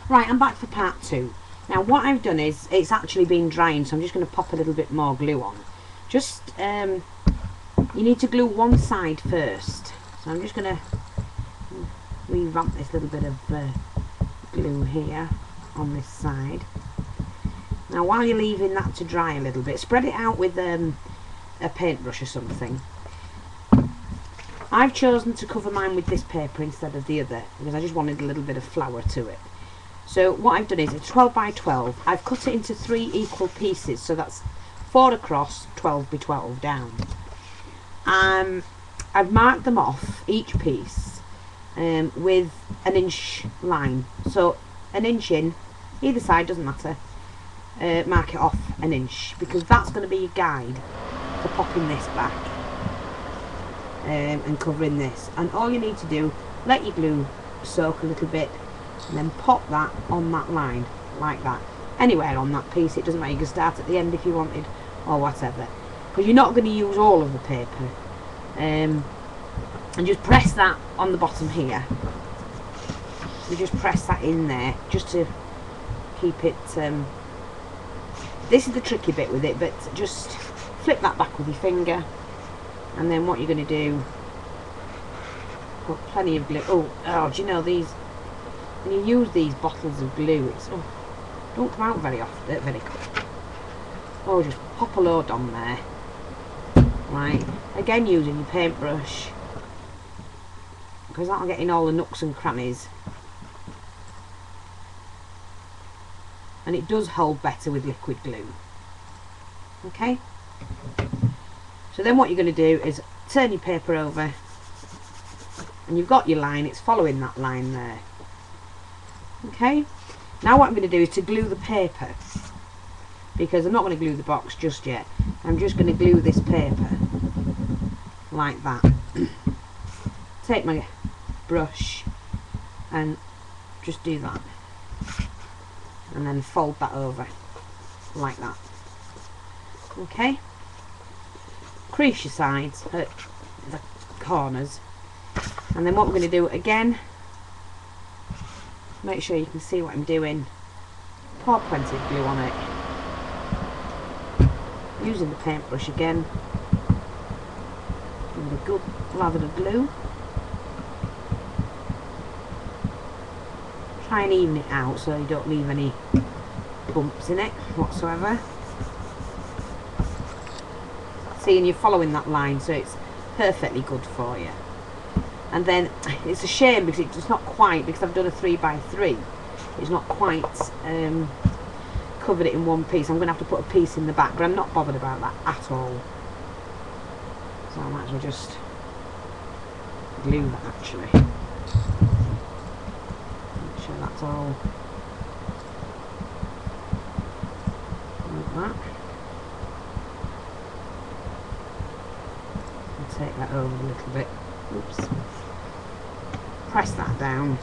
Right, I'm back for part 2. Now what I've done is, it's actually been drying, so I'm just going to pop a little bit more glue on. Just, you need to glue one side first. So I'm just going to revamp this little bit of glue here on this side. Now while you're leaving that to dry a little bit, spread it out with a paintbrush or something. I've chosen to cover mine with this paper instead of the other, because I just wanted a little bit of flour to it. So what I've done is, it's 12 by 12. I've cut it into 3 equal pieces, so that's 4 across, 12 by 12 down. I've marked them off, each piece, with an inch line. So an inch in, either side, doesn't matter. Mark it off an inch, because that's going to be your guide for popping this back and covering this. And all you need to do, let your glue soak a little bit, and then pop that on that line, like that. Anywhere on that piece, it doesn't matter, you can start at the end if you wanted, or whatever. Because you're not going to use all of the paper. And just press that on the bottom here. You just press that in there, just to keep it, this is the tricky bit with it, but just flip that back with your finger. And then what you're going to do, put plenty of glue. Oh, do you know these, when you use these bottles of glue, it's don't come out very often, very quick. Oh, just pop a load on there. Right, again using your paintbrush, because that'll get in all the nooks and crannies. And it does hold better with liquid glue. Okay? So then what you're going to do is turn your paper over, and you've got your line, it's following that line there. Okay? Now what I'm going to do is to glue the paper, because I'm not going to glue the box just yet. I'm just going to glue this paper like that. Take my brush and just do that, and then fold that over like that. Okay? Crease your sides at the corners, and then what we're going to do again, make sure you can see what I'm doing, pour plenty of glue on it, using the paintbrush again, give it a good lather of glue, try and even it out so you don't leave any bumps in it whatsoever. See, and you're following that line, so it's perfectly good for you. And then it's a shame because it's not quite, because I've done a 3 by 3, it's not quite covered it in one piece. I'm going to have to put a piece in the back, but I'm not bothered about that at all. So I might as well just glue that actually. Make sure that's all like that. Take that over a little bit. Oops. Press that down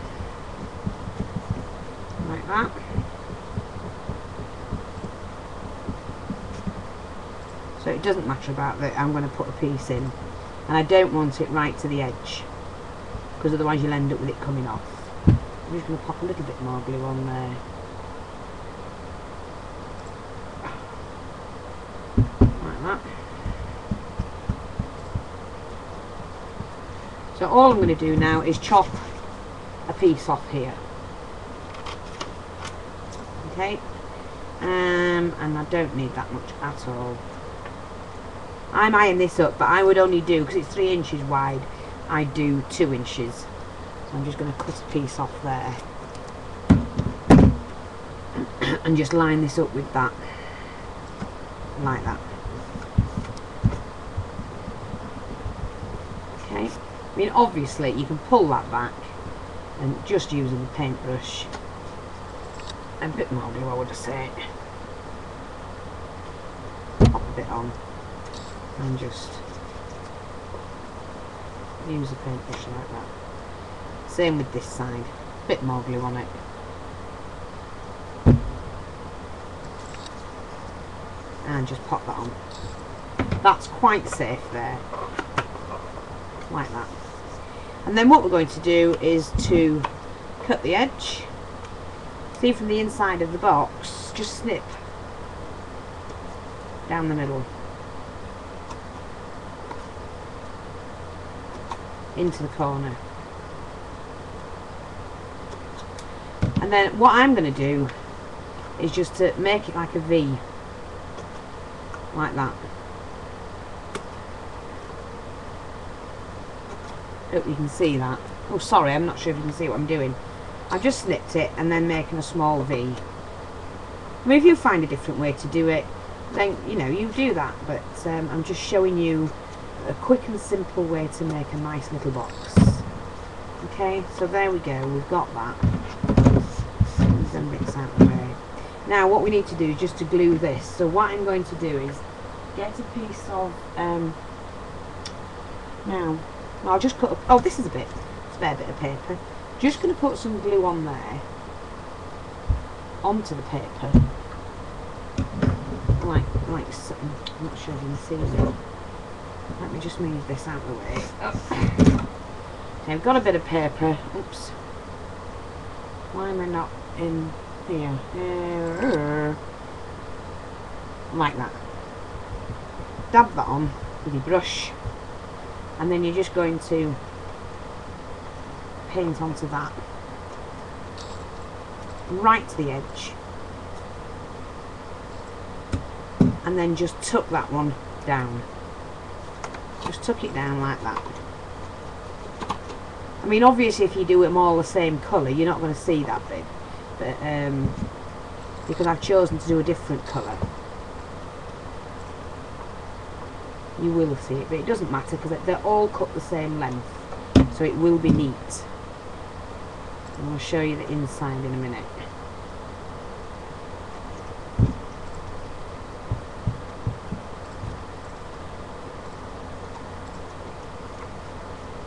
like that. So it doesn't matter about that. I'm going to put a piece in, and I don't want it right to the edge, because otherwise you'll end up with it coming off. I'm just going to pop a little bit more glue on there. Like that. So all I'm going to do now is chop a piece off here. Okay, and I don't need that much at all. I'm eyeing this up, but I would only do, because it's 3 inches wide, I do 2 inches. So I'm just going to cut a piece off there and just line this up with that, like that. Okay. I mean, obviously you can pull that back, and just using the paintbrush, a bit more glue I would say, pop a bit on, and just use the paintbrush like that. Same with this side, a bit more glue on it. And just pop that on. That's quite safe there, like that. And then what we're going to do is to cut the edge See, from the inside of the box, just snip down the middle into the corner. And then what I'm going to do is just to make it like a V, like that. Hope you can see that. Oh, sorry, I'm not sure if you can see what I'm doing. I've just snipped it and then making a small V. I mean, if you find a different way to do it, then, you know, you do that. But I'm just showing you a quick and simple way to make a nice little box. Okay, so there we go. We've got that. Move them bits out of the way. Now, what we need to do is just to glue this. So what I'm going to do is get a piece of... now, I'll just cut... Oh, this is a spare bit of paper. Just going to put some glue on there, onto the paper, like something. I'm not sure if you can see it. Let me just move this out of the way. Oh. Okay, I've got a bit of paper. Oops. Why am I not in here? Like that. Dab that on with your brush, and then you're just going to paint onto that, right to the edge, and then just tuck that one down. Just tuck it down like that. I mean, obviously if you do them all the same colour, you're not going to see that bit, but because I've chosen to do a different colour, you will see it, but it doesn't matter because they're all cut the same length, so it will be neat. And I'll show you the inside in a minute.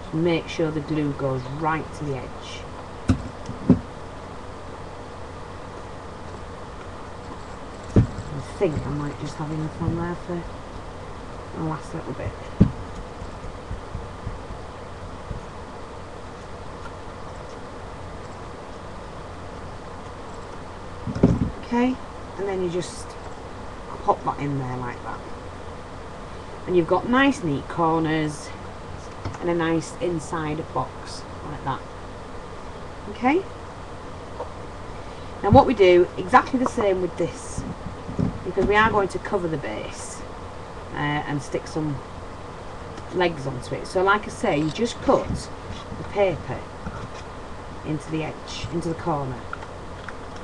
Just make sure the glue goes right to the edge. I think I might just have enough on there for the last little bit. Okay, and then you just pop that in there like that, and you've got nice neat corners and a nice inside box like that. Okay, now what we do exactly the same with this, because we are going to cover the base and stick some legs onto it. So like I say, you just cut the paper into the edge, into the corner.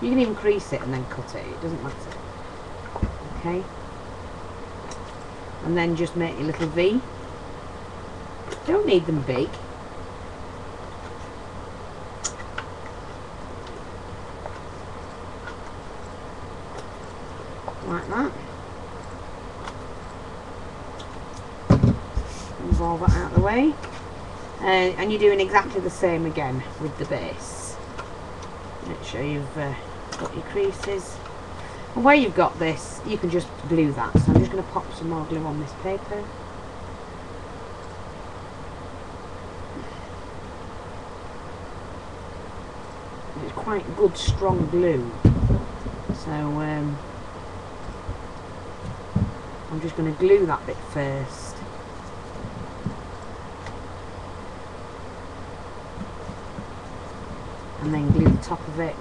You can even crease it and then cut it, it doesn't matter. Okay, and then just make your little V. Don't need them big. Like that. Move all that out of the way. And you're doing exactly the same again with the base. Make sure you've got your creases. And where you've got this, you can just glue that. So I'm just going to pop some more glue on this paper. It's quite good, strong glue. So I'm just going to glue that bit first. And then glue the top of it.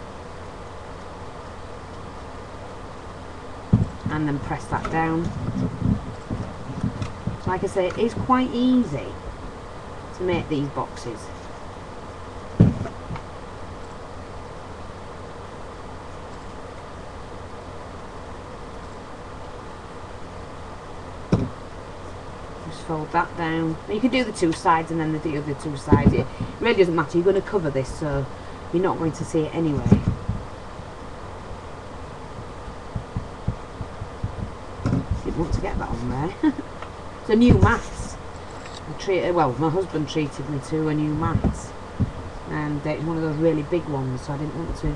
And then press that down. So like I say, it is quite easy to make these boxes. Just fold that down. You can do the two sides and then the other two sides. It really doesn't matter, you're going to cover this, so you're not going to see it anyway. Didn't want to get that on there. It's a new mat. Well, my husband treated me to a new mat, and it's one of those really big ones, so I didn't want to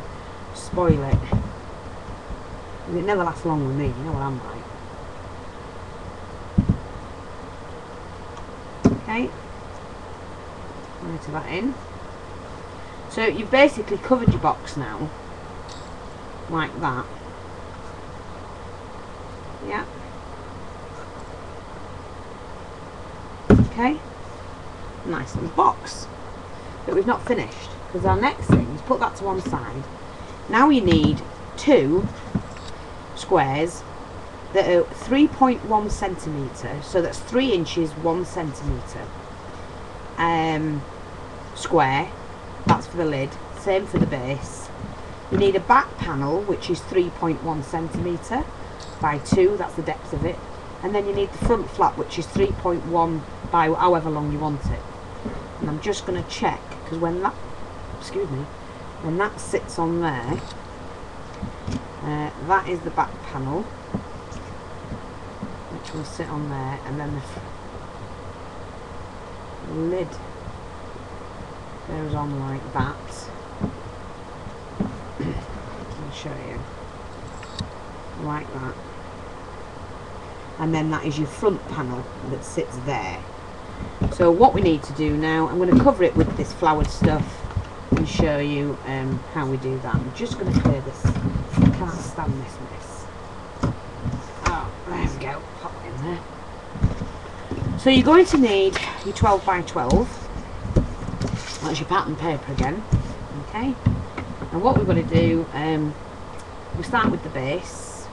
spoil it. It never lasts long with me, you know what I'm like. Okay, monitor that in. So you've basically covered your box now, like that. Yeah. Okay. Nice little box. But we've not finished, because our next thing is put that to one side. Now you need 2 squares that are 3.1 centimetre, so that's 3 inches 1 centimetre square. That's for the lid, same for the base. You need a back panel which is 3.1 centimetre by 2, that's the depth of it, and then you need the front flap which is 3.1 by however long you want it. And I'm just going to check, because when that, excuse me, when that sits on there, that is the back panel which will sit on there, and then the lid goes on like that. I'll show you, like that, and then that is your front panel that sits there. So what we need to do now, I'm going to cover it with this flowered stuff and show you how we do that. I'm just going to clear this, I can't stand this mess. Oh, there we go, pop it in there. So you're going to need your 12 by 12, that's your pattern paper again, okay? And what we're going to do, we start with the base,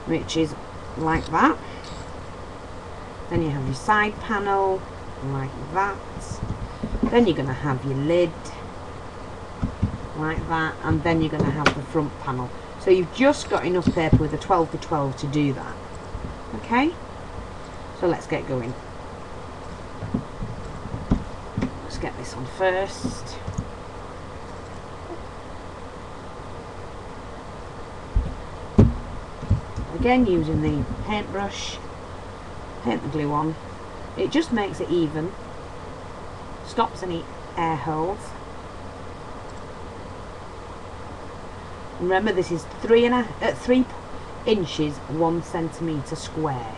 which is like that. Then you have your side panel, like that. Then you're going to have your lid, like that. And then you're going to have the front panel. So you've just got enough paper with a 12 by 12 to do that. Okay? So let's get going. Let's get this on first. Again, using the paintbrush. Paint the glue on. It just makes it even, stops any air holes. And remember, this is 3 inches 1 centimetre square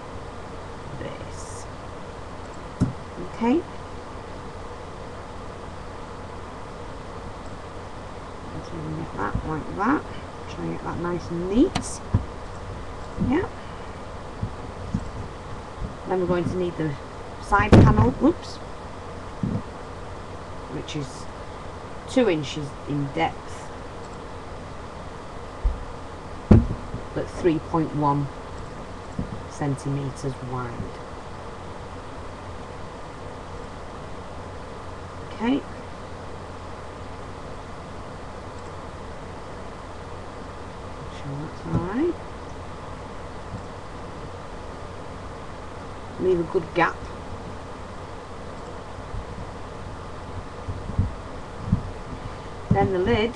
base. Okay. So we get that like that. Try and get that nice and neat. Yeah. Then we're going to need the side panel, whoops, which is 2 inches in depth, but 3.1 centimetres wide. Okay. Sure that's alright. Leave a good gap. Then the lid,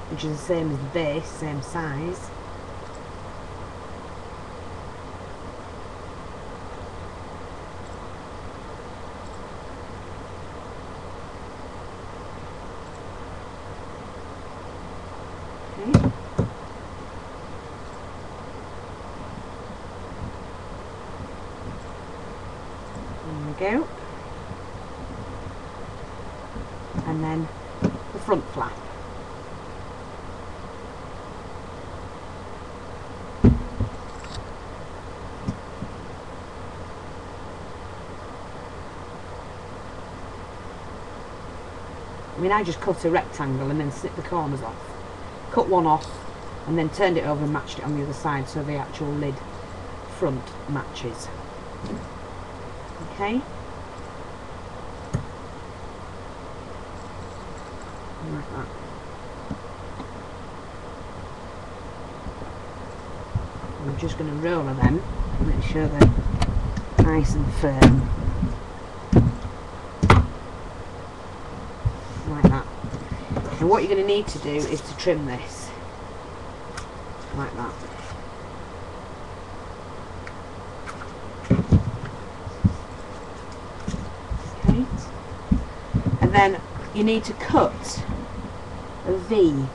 which is the same as the base, same size. Go, and then the front flap. I mean, I just cut a rectangle and then snip the corners off, cut one off and then turned it over and matched it on the other side so the actual lid front matches. Okay. Like that. I'm just going to roller them and make sure they're nice and firm. Like that. And what you're going to need to do is to trim this. Like that. Okay. And then you need to cut a V